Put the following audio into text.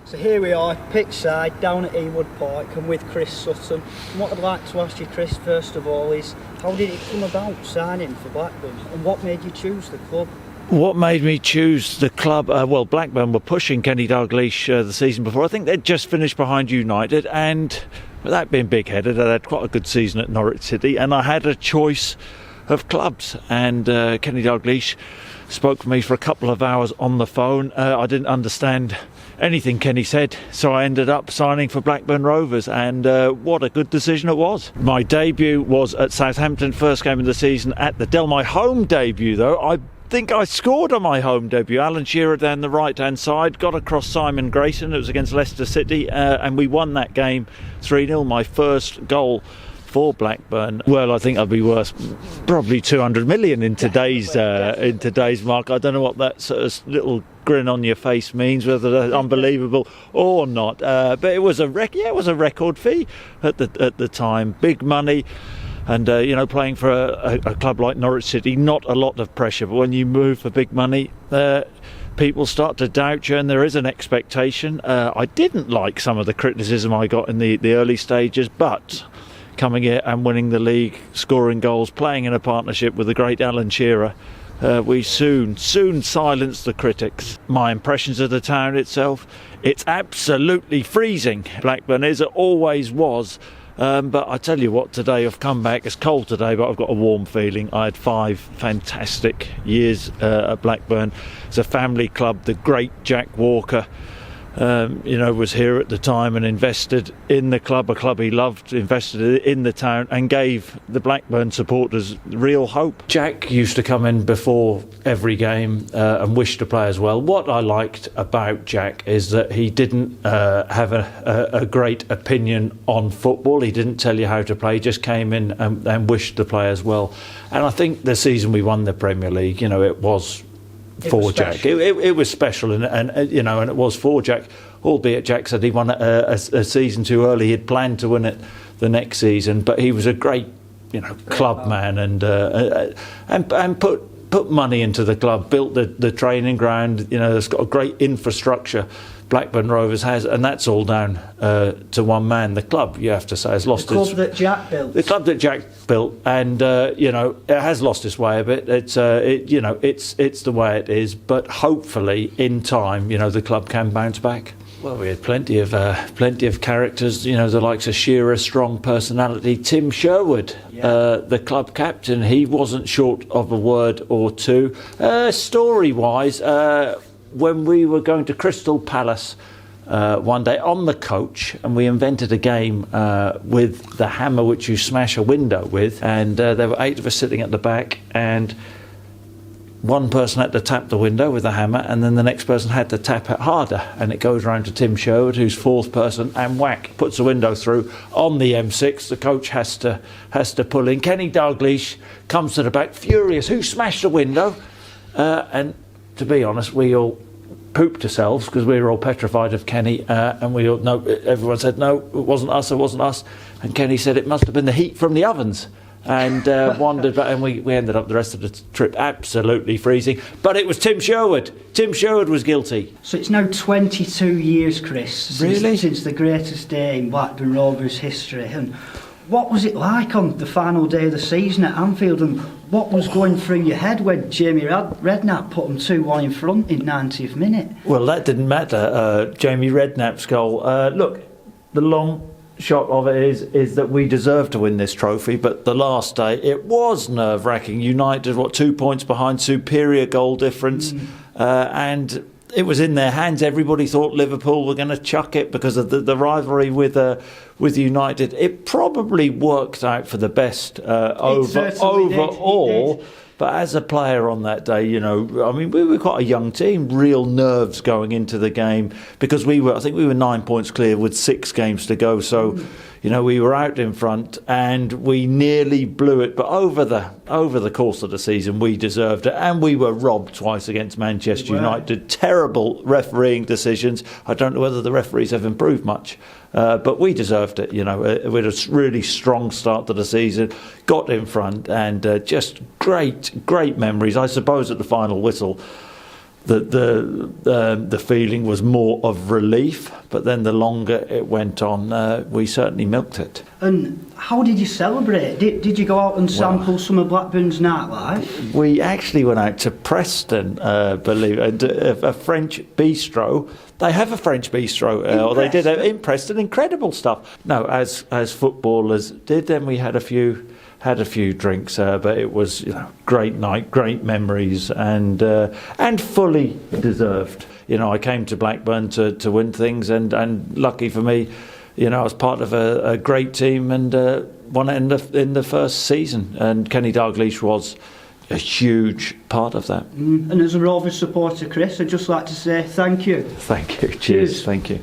So here we are, pitch side, down at Ewood Park, and with Chris Sutton. And what I'd like to ask you, Chris, first of all, is how did it come about signing for Blackburn, and what made you choose the club? What made me choose the club? Well, Blackburn were pushing Kenny Dalglish the season before. I think they'd just finished behind United, and without being big-headed, I'd had quite a good season at Norwich City, and I had a choice of clubs, and Kenny Dalglish spoke to me for a couple of hours on the phone. I didn't understand anything Kenny said, so I ended up signing for Blackburn Rovers, and what a good decision it was. My debut was at Southampton, first game of the season at the Dell. My home debut, though, I think I scored on my home debut. Alan Shearer down the right hand side, got across Simon Grayson. It was against Leicester City, and we won that game 3-0. My first goal for Blackburn. Well, I think I'd be worth probably 200 million in today's mark. I don't know what that sort of little grin on your face means, whether that's unbelievable or not. But it was a record fee at the time, big money. And playing for a club like Norwich City, not a lot of pressure. But when you move for big money, people start to doubt you, and there is an expectation. I didn't like some of the criticism I got in the early stages, but coming here and winning the league, scoring goals, playing in a partnership with the great Alan Shearer, we soon silenced the critics. My impressions of the town itself, it's absolutely freezing. Blackburn is, it always was. But I tell you what, today I've come back. It's cold today, but I've got a warm feeling. I had 5 fantastic years at Blackburn. It's a family club. The great Jack Walker was here at the time and invested in the club, a club he loved, invested in the town, and gave the Blackburn supporters real hope. Jack used to come in before every game and wish to play as well. What I liked about Jack is that he didn't have a great opinion on football. He didn't tell you how to play. He just came in and wished the players well. And I think the season we won the Premier League, it was for Jack. It was special, and it was for Jack. Albeit Jack said he won a season too early. He'd planned to win it the next season, but he was a great, club man, and put money into the club, built the training ground. It's got a great infrastructure. Blackburn Rovers has, and that's all down to one man. The club, you have to say, has lost the club that Jack built. The club that Jack built, and it has lost its way a bit. It's the way it is, but hopefully in time, the club can bounce back. Well, we had plenty of characters, the likes of Shearer, strong personality. Tim Sherwood, the club captain, he wasn't short of a word or two. Story-wise, when we were going to Crystal Palace one day on the coach, and we invented a game with the hammer which you smash a window with, and there were 8 of us sitting at the back, and one person had to tap the window with the hammer, and then the next person had to tap it harder, and it goes around to Tim Sherwood, who's 4th person, and whack, puts the window through on the M6. The coach has to pull in. Kenny Dalglish comes to the back, furious. Who smashed the window? And to be honest, we all pooped ourselves because we were all petrified of Kenny, and we all everyone said no, it wasn't us, and Kenny said it must have been the heat from the ovens, and wandered back, and we ended up the rest of the trip absolutely freezing. But it was Tim Sherwood. Tim Sherwood was guilty. So it's now 22 years, Chris, since the greatest day in Blackburn Rovers history. And what was it like on the final day of the season at Anfield, and what was going through your head when Jamie Redknapp put them 2-1 in front in 90th minute? Well, that didn't matter. Jamie Redknapp's goal. Look, the long shot of it is that we deserve to win this trophy, but the last day it was nerve-wracking. United, 2 points behind, superior goal difference, and it was in their hands. Everybody thought Liverpool were going to chuck it because of the rivalry with United. It probably worked out for the best overall. But as a player on that day, we were quite a young team, real nerves going into the game, because I think we were 9 points clear with 6 games to go. So, we were out in front and we nearly blew it. But over the course of the season, we deserved it. And we were robbed twice against Manchester United. Terrible refereeing decisions. I don't know whether the referees have improved much. But we deserved it, we had a really strong start to the season, got in front, and just great memories. I suppose at the final whistle, the feeling was more of relief, but then the longer it went on, we certainly milked it. And how did you celebrate? Did you go out and sample some of Blackburn's nightlife? We actually went out to Preston, believe it, a French bistro. They have a French bistro, or they did in Preston. Incredible stuff. No, as footballers did, then we had a few drinks, but it was great night, great memories, and fully deserved. I came to Blackburn to win things, and lucky for me, I was part of a great team and won it in the first season, and Kenny Dalglish was a huge part of that. And as a Rovers supporter, Chris, I'd just like to say thank you. Thank you. Cheers. Thank you.